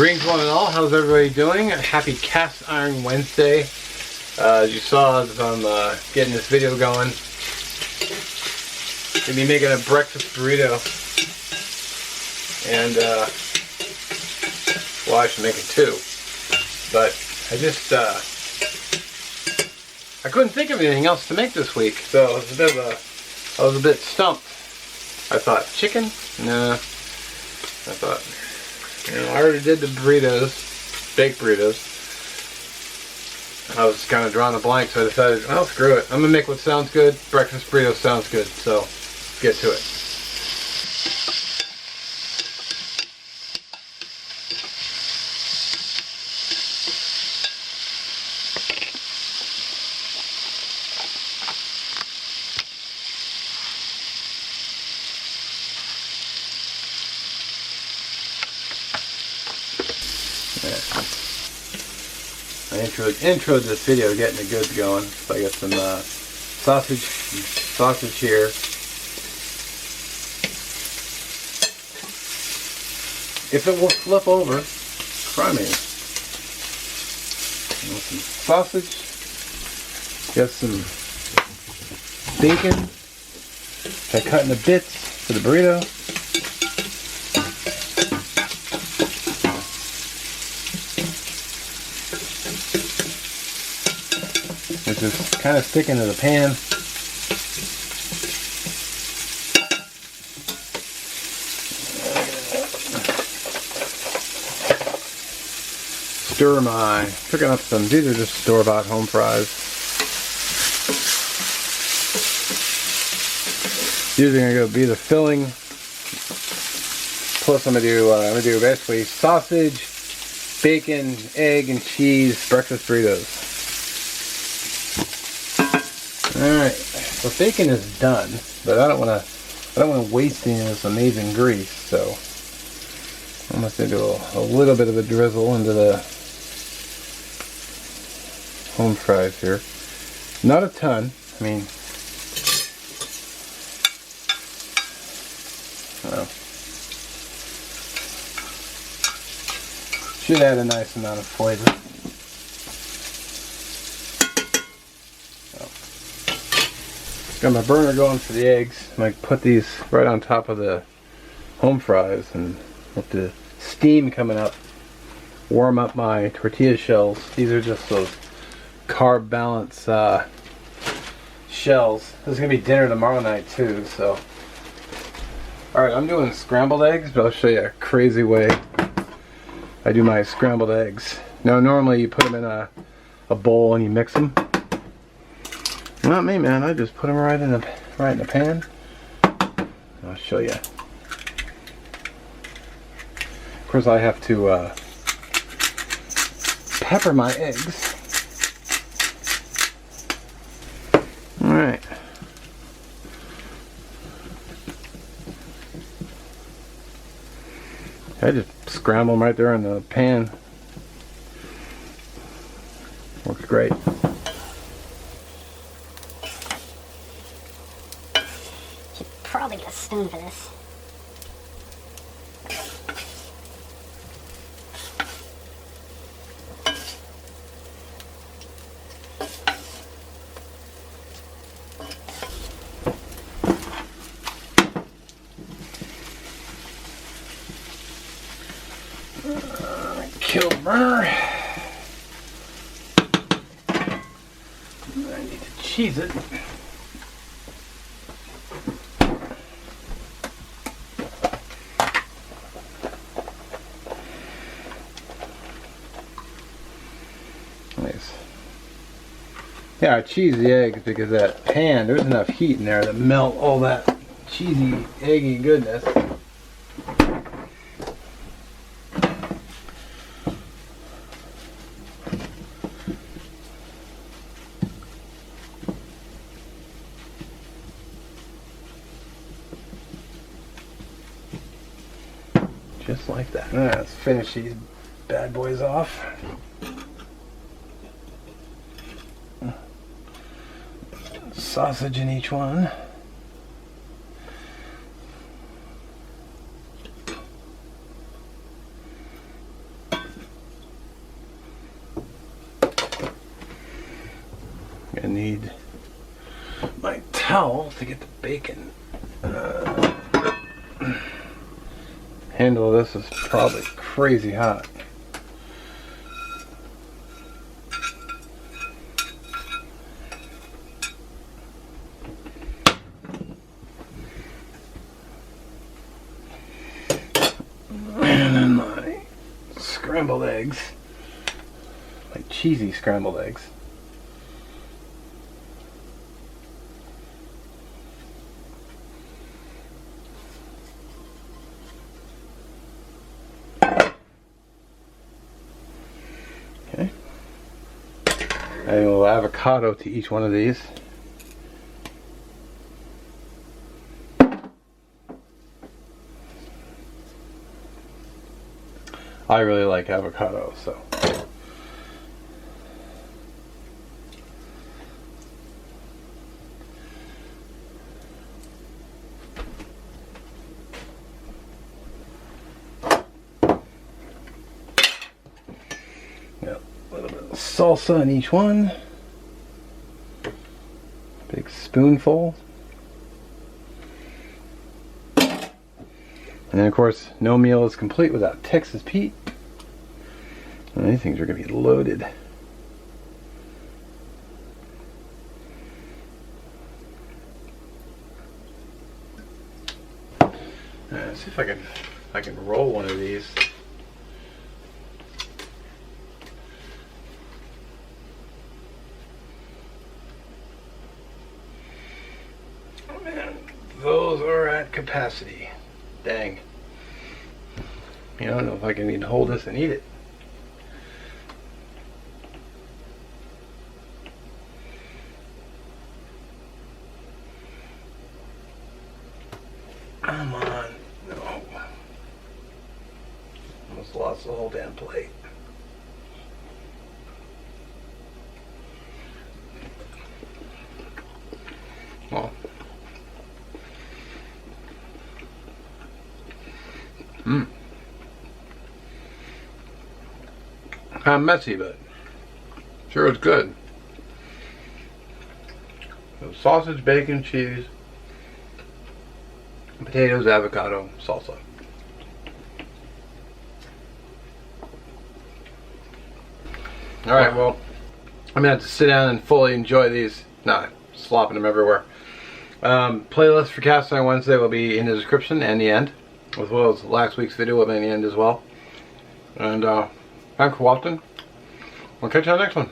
Greetings one and all, how's everybody doing? Happy Cast Iron Wednesday. As you saw, as I'm getting this video going, gonna be making a breakfast burrito. And, well, I should make it two. But I just, I couldn't think of anything else to make this week. So it was a bit of I was a bit stumped. I thought, chicken? Nah. I thought, you know, I already did the burritos, baked burritos. I was kind of drawing a blank, so I decided, well, screw it. I'm going to make what sounds good. Breakfast burrito sounds good, so let's get to it. I introed this video getting the goods going. So I got some sausage here. If it will flip over, try me. Some sausage. Got some bacon. I cut into bits for the burrito. Which is kind of sticking to the pan. Stir my, picking up some, these are just store-bought home fries. Usually gonna be the filling. Plus I'm gonna do basically sausage, bacon, egg, and cheese breakfast burritos. Alright, so bacon is done, but I don't want to waste any of this amazing grease, so I'm going to do a little bit of a drizzle into the home fries here. Not a ton, I mean, well, should add a nice amount of flavor. Got my burner going for the eggs. I might put these right on top of the home fries and let the steam coming up warm up my tortilla shells. These are just those carb balance shells. This is going to be dinner tomorrow night too, so. Alright, I'm doing scrambled eggs, but I'll show you a crazy way I do my scrambled eggs. Now normally you put them in a bowl and you mix them. Not me, man. I just put them right in the pan. I'll show you. Of course, I have to pepper my eggs. All right. I just scramble them right there in the pan. Works great. Probably get a spoon for this. Kill the burner. I need to cheese it. Nice. Yeah, I cheese the eggs because that pan, there's enough heat in there to melt all that cheesy, eggy goodness. Just like that. Alright, let's finish these bad boys off. Sausage in each one. towel to get the bacon. Handle of this is probably crazy hot. And then my scrambled eggs, my cheesy scrambled eggs. Okay. And a little avocado to each one of these. I really like avocado, so. Yeah, a little bit of salsa in each one. Big spoonful. And then, of course, no meal is complete without Texas Pete. And these things are going to be loaded. Let's see if I can roll one of these. Oh man, those are at capacity. Dang. I don't know if I can even hold this and eat it. Come on. No. Almost lost the whole damn plate. Well. Kind of messy, but sure it's good. So sausage, bacon, cheese, potatoes, avocado, salsa. Alright, well, I'm going to have to sit down and fully enjoy these. Not slopping them everywhere. Playlist for Cast Iron Wednesday will be in the description and the end, as well as last week's video will be in the end as well. And thanks for watching. We'll catch you on the next one.